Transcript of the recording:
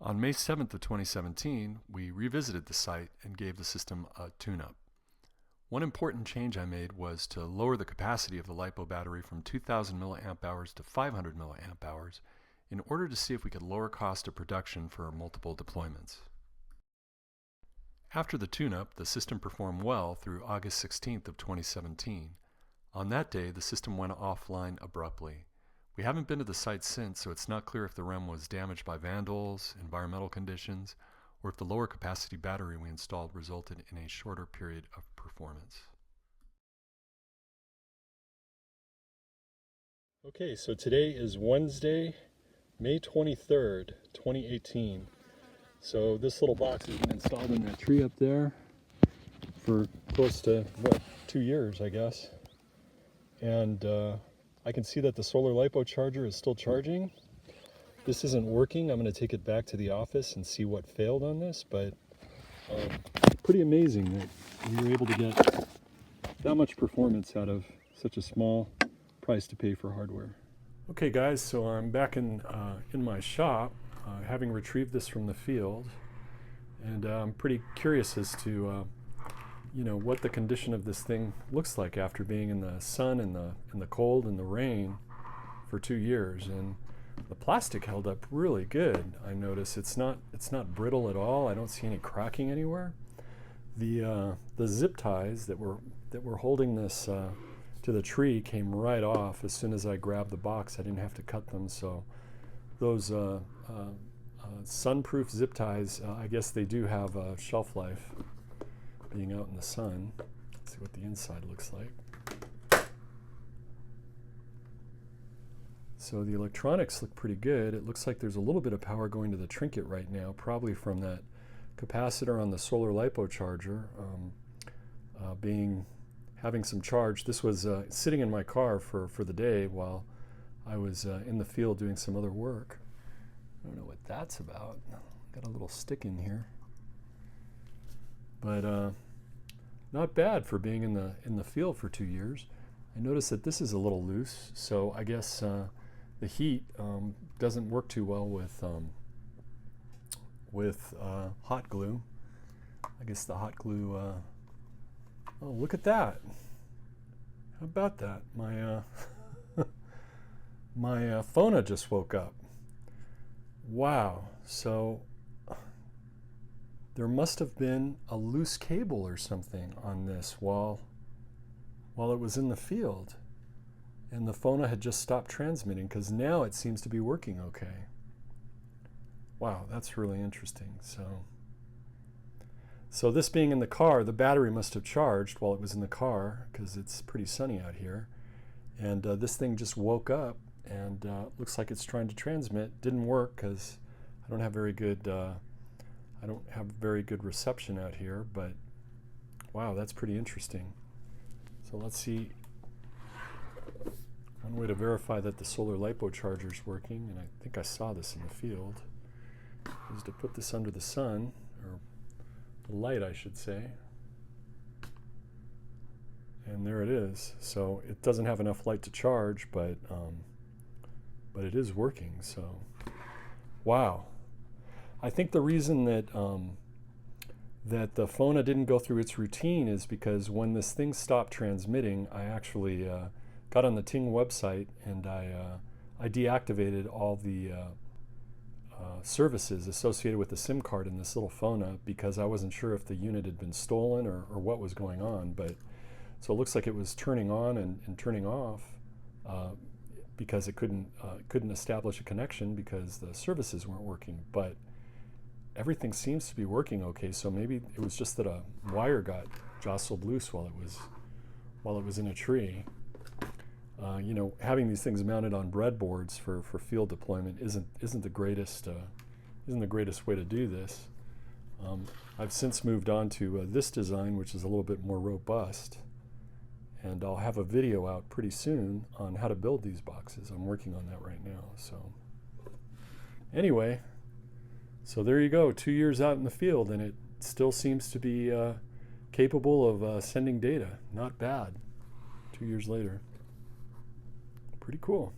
On May 7th of 2017, we revisited the site and gave the system a tune-up. One important change I made was to lower the capacity of the LiPo battery from 2000 milliamp hours to 500 milliamp hours in order to see if we could lower cost of production for multiple deployments. After the tune-up, the system performed well through August 16th of 2017. On that day, the system went offline abruptly. We haven't been to the site since, so it's not clear if the REM was damaged by vandals, environmental conditions, or if the lower capacity battery we installed resulted in a shorter period of performance. Okay, so today is Wednesday, May 23rd, 2018. So this little box has been installed in that tree up there for close to, 2 years, I guess. And I can see that the solar LiPo charger is still charging. This isn't working. I'm going to take it back to the office and see what failed on this, but pretty amazing that we were able to get that much performance out of such a small price to pay for hardware. Okay guys, so I'm back in my shop, having retrieved this from the field, and I'm pretty curious as to what the condition of this thing looks like after being in the sun and the cold and the rain for 2 years. And the plastic held up really good. I notice it's not brittle at all. I don't see any cracking anywhere. The zip ties that were holding this to the tree came right off as soon as I grabbed the box. I didn't have to cut them. So those sunproof zip ties, I guess they do have a shelf life, being out in the sun. Let's see what the inside looks like. So the electronics look pretty good. It looks like there's a little bit of power going to the trinket right now, probably from that capacitor on the solar LiPo charger having some charge. This was sitting in my car for the day while I was in the field doing some other work. I don't know what that's about. Got a little stick in here. But not bad for being in the field for 2 years. I noticed that this is a little loose, so I guess the heat doesn't work too well with hot glue. I guess the hot glue. Oh, look at that! How about that? My my phone just woke up. Wow! So there must have been a loose cable or something on this while it was in the field, and the phone had just stopped transmitting, because now it seems to be working okay. Wow, that's really interesting. So this being in the car, the battery must have charged while it was in the car, because it's pretty sunny out here, and this thing just woke up and looks like it's trying to transmit. Didn't work because I don't have very good reception out here, but wow, that's pretty interesting. So let's see. One way to verify that the solar LiPo charger is working, and I think I saw this in the field, is to put this under the sun, or the light I should say. And there it is. So it doesn't have enough light to charge, but it is working. So wow. I think the reason that that the phone didn't go through its routine is because when this thing stopped transmitting, I actually got on the Ting website and I deactivated all the services associated with the SIM card in this little phone because I wasn't sure if the unit had been stolen or what was going on. But so it looks like it was turning on and turning off because it couldn't establish a connection because the services weren't working. But everything seems to be working okay, so maybe it was just that a wire got jostled loose while it was in a tree. Having these things mounted on breadboards for field deployment isn't the greatest way to do this. I've since moved on to this design, which is a little bit more robust, and I'll have a video out pretty soon on how to build these boxes. I'm working on that right now. So anyway. So there you go, 2 years out in the field, and it still seems to be capable of sending data. Not bad. 2 years later. Pretty cool.